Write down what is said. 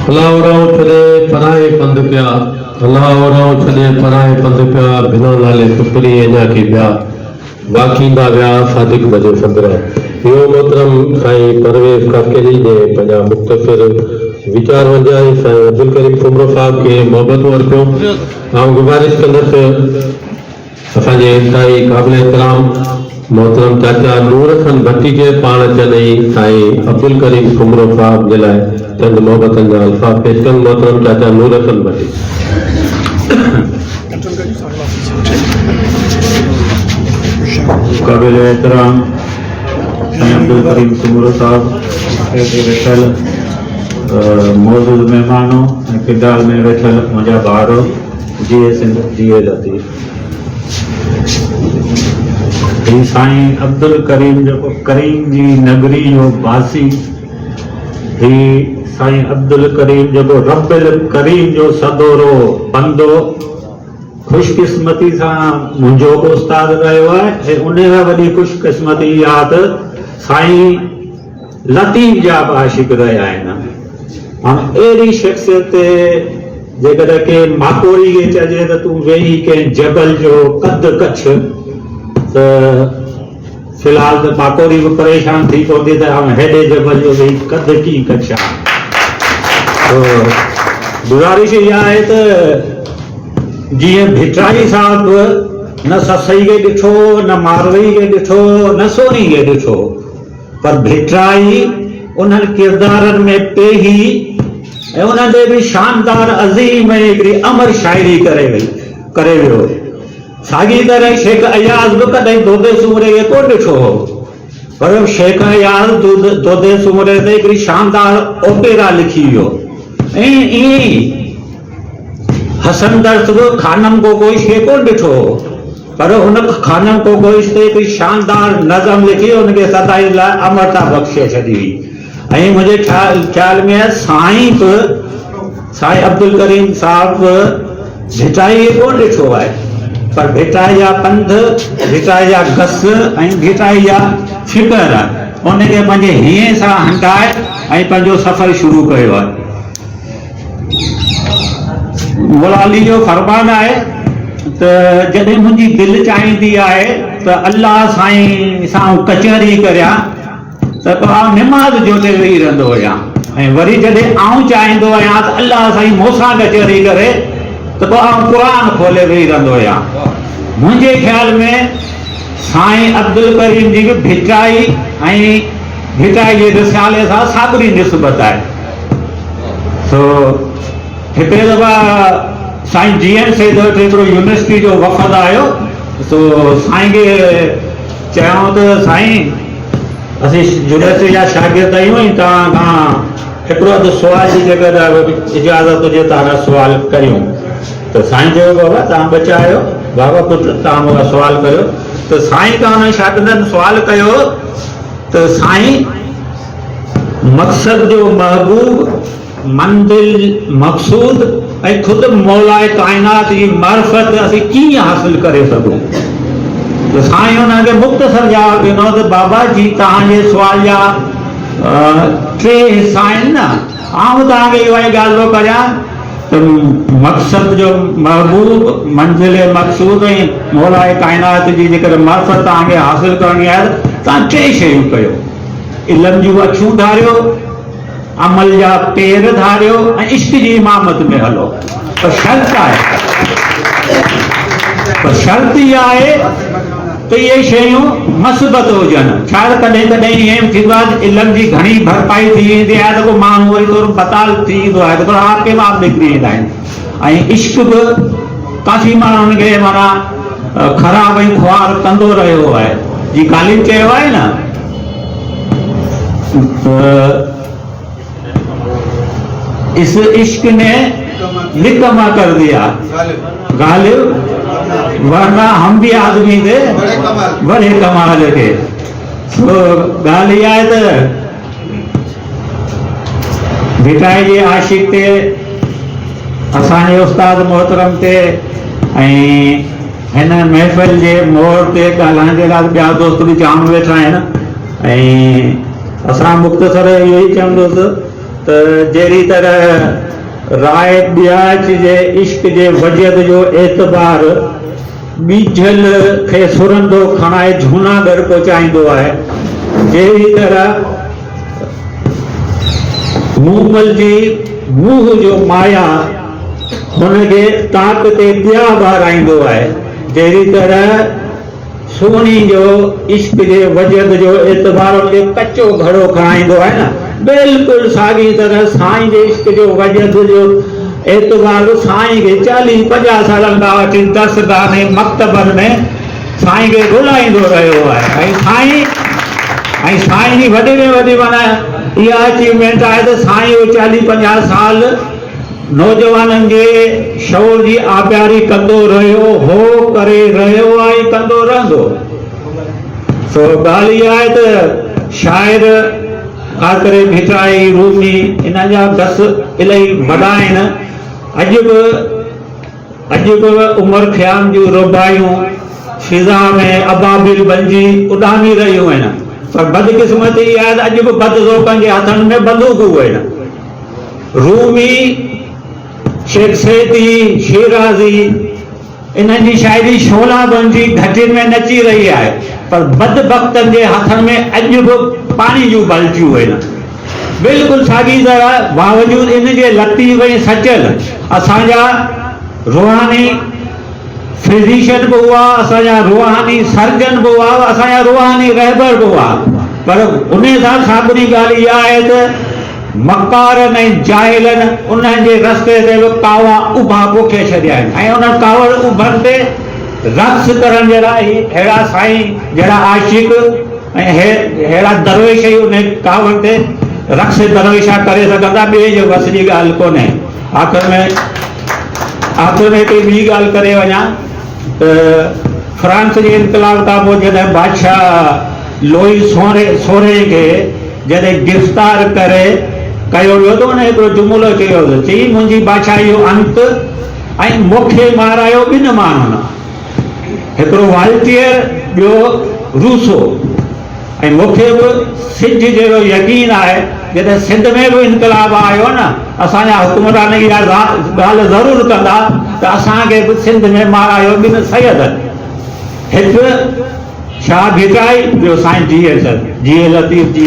अलावराव छॾे पराए पंध पिया, अलावराव छॾे पराए पंध पिया, बिना नाले सुपरी अञा की ॿिया वाकींदा विया सादिक बजे सदर। इहो मोहतरम साईं परवेज़ काकेरी जे पंहिंजा मुख़्तसिर वीचार वंजाई साईं अब्दुल करीम कुमरो साहब खे मोहबत वर्तियो। ऐं गुज़ारिश कंदसि असांजे साईं क़ाबिल एहतराम मोहतरम चाचा नूर हसन भट्टी के पाण चनई साईं अब्दुल करीम कुमरो साहब जे लाइ चंद मोहबतनि जा अल्फाज़ पेश कनि। मोहतरम चाचा नूर हसन भट्टी। क़ाबिल एहतराम साईं अब्दुल करीम कुमरो साहब वेठल मौजूद मेहमानों किरदार में वेठल मुंहिंजा ॿार जिए सिंध जिए लतीफ़। साईं अब्दुल करीम जो करीम जी नगरी जो बासी ही साईं अब्दुल करीम जो रब्बिल करीम जो सदोरो बंदो खुशकिस्मती सां मुंहिंजो उस्ताद रहियो आहे। उन खां वॾी खुशकिस्मती इहा त साईं लतीफ़ जा बि आशिक़ रहिया आहिनि। हाणे अहिड़ी शख़्सियत जेकॾहिं के माकोड़ी खे चइजे त तूं वेही कंहिं जबल जो कद कछ त फिलहाल त माकोड़ी बि परेशान थी पवंदी त हाणे हेॾे जबल जो वेही कद की कछा। गुज़ारिश इहा आहे त जीअं भिटाई साहब न ससई खे ॾिठो न मारवई खे ॾिठो न सोनी खे ॾिठो, पर भिटाई उन्हनि किरदारनि में पेही ऐं उन्हनि बि शानदार अज़ीम हिकिड़ी अमर शाइरी करे वियो। साॻी तरह शेख अयाज़ बि कॾहिं दोदे सूमरे खे कोन ॾिठो हो, पर शेख अयाज़ दोदे सूमरे ते हिकिड़ी शानदार ओपेरा लिखी वियो। ऐं ईअं ई हसन दर्द बि खानम गोगोश खे कोन ॾिठो हो, पर हुन खानम गोगोश ते हिकिड़ी शानदार नज़म लिखी हुनखे सदाई लाइ अमरता बख़्शे छॾी हुई। ऐं मुंहिंजे ख़्याल में साईं अब्दुल करीम साहब भिटाई खे कोन ॾिठो आहे, पर भिटाई जा पंध, भिटाई जा गस ऐं भिटाई जा फिकर उनखे पंहिंजे हीअं सां हटाए ऐं पंहिंजो सफ़र शुरू कयो आहे। मौला अली जो फरमान आहे त जॾहिं मुंहिंजी दिलि चाहींदी आहे त अल्लाह साईं सां कचहरी करियां त पोइ निमाज़ जो ते वेही रहंदो आहियां, ऐं वरी जॾहिं आउं चाहींदो आहियां त अल्लाह साईं मूंसां कचहरी करे त पोइ आउं क़ुरान खोले वेही रहंदो आहियां। मुंहिंजे ख़्याल में साईं अब्दुल करीम जी भिटाई ऐं भिटाई जे रिसाले सां साॻिड़ी निस्बत आहे। सो हिकिड़े दफ़ा साईं जीएन सेठ हिकिड़ो यूनिवर्सिटी जो वफ़द आयो, सो साईं खे चयूं त साईं असीं यूनिवर्सिटी जा शागिर्द आहियूं ऐं तव्हां खां हिकिड़ो अधु सुवाल जी जॻह इजाज़त हुजे त हाणे सुवाल करियूं। त साईं चयो बाबा तव्हां बचा आहियो, बाबा पुटु तव्हां मूंखां सुवाल करियो। त साईं खां हुन शागिर्दनि सुवाल कयो त साईं मक़सद जो महबूब, मंज़िल मक़सूद ऐं ख़ुदि मौलाए काइनात जी मारिफत असीं कीअं हासिल करे सघूं? त साईं हुनखे मुख़्तसर जवाबु ॾिनो त बाबा जी तव्हांजे सुवाल जा टे हिसा आहिनि न। आउं तव्हांखे इहा ई ॻाल्हि थो करियां त मक़सद जो महबूब, मंज़िल मक़सूद ऐं मौलाए काइनात जी जेकर मारिफत तव्हांखे हासिल करणी आहे त तव्हां टे शयूं कयो। इल्म जूं अखियूं धारियो, अमल जा पेर धारियो ऐं इश्क जी इमामत में हलो। पर शर्त इहा आहे त इहे शयूं मस्बत हुजनि। छा कॾहिं कॾहिं ईअं थींदो आहे इल्म जी घणी भरपाई थी वेंदी आहे त पोइ माण्हू वरी थोरो बताल थी ईंदो आहे, त थोरा आके माप निकिरी वेंदा आहिनि। ऐं इश्क बि काफ़ी माण्हुनि खे माना ख़राब ऐं ख़्वार कंदो रहियो आहे। जी ग़ालिब चयो आहे न इस इश्क ने निकम्मा कर दिया गालिब, वरना हम भी आदमी थे बड़े कमाल के। तो ॻाल्हि इहा आहे त भिटाई जे आशिक़ ते असांजे उस्ताद मोहतरम ते ऐं हिन महफ़िल जे मोड़ ते ॻाल्हाइण जे लाइ ॿिया दोस्त बि जाम वेठा आहिनि। ऐं असां मुख़्तसर इहो ई चवंदुसि त जहिड़ी तरह राय ॿियाच जे इश्क जे वजद जो एतबार ॿीझल खे सुरंदो खणाए जूनागढ़ पहुचाईंदो आहे, जहिड़ी तरह मूमल जी मुंह जो माया हुनखे ताक ते ॿिया ॿाराईंदो आहे, जहिड़ी तरह सोनी जो इश्क जे वजद जो एतबार हुनखे कचो घड़ो खणाईंदो आहे न, बिल्कुलु साॻी तरह साईं जे इश्क जो वजद जो एतबार साईं खे 40-50 सालनि खां वठी दरसगाह में मक्तबनि में साईं खे रुलाईंदो रहियो आहे। ऐं साईं जी वॾे में वॾी माना इहा अचीवमेंट आहे त साईं 40-50 साल नौजवाननि जे शौर जी आबियारी कंदो रहियो हो, करे रहियो आहे, कंदो रहंदो। सो ॻाल्हि इहा आहे त शाइर ख़ासि करे भिटाई रूमी इन जा दस इलाही वॾा आहिनि। अॼु बि उमर ख़याम जूं रुबायूं फिज़ा में अबाबिल बणिजी उॾामी रहियूं आहिनि, पर बदकिस्मती इहा आहे त अॼु बि बदज़ोकनि जे हथनि में बंदूकूं आहिनि। रूमी, शेख सैदी, शिराज़ी इन्हनि जी शाइरी शोला बणिजी घटियुनि में नची रही आहे, पर बदबख्तनि जे हथनि में अॼु बि पाणी जूं बल्टियूं आहिनि। बिल्कुलु साॻी तरह बावजूद इन जे लतीफ़ ऐं सचल असांजा रूहानी फिज़िशियन बि हुआ, असांजा रूहानी सर्जन बि हुआ, असांजा रूहानी रहबर बि हुआ, पर उन सां साॻिनी ॻाल्हि इहा आहे त मकारनि ऐं जाहिलनि उन्हनि जे रस्ते ते बि कावा उभा पोखे छॾिया आहिनि, ऐं उन कावड़ उभनि ते रक़्स करण जहिड़ा अहिड़ा साईं जहिड़ा आशिक़ ऐं अहिड़ा दरवेश ई उन कावड़ ते रक़्स दरवेशा करे सघंदा, ॿिए जो बस जी ॻाल्हि कोन्हे। आख़िर में हिकिड़ी ॿी ॻाल्हि करे वञा त फ्रांस जे इनकलाब खां पोइ जॾहिं बादशाह लोई सोरे खे जॾहिं गिरफ़्तार करे कयो वियो त उन हिकिड़ो जुमिलो चयो हो, चई मुंहिंजी बादशाही जो अंत ऐं मूंखे मारायो ॿिनि माण्हुनि, हिकिड़ो वाल्टियर, ॿियो रूसो। ऐं मूंखे बि सिंध जहिड़ो यकीन आहे जॾहिं सिंध में बि इनकलाब आयो न, असांजा हुकुमरान इहा ॻाल्हि ज़रूरु कंदा त असांखे बि सिंध में मारायो ॿिनि सैयदनि, हिकु शाह भिटाई, ॿियो साईं जी ए लतीफ़ जी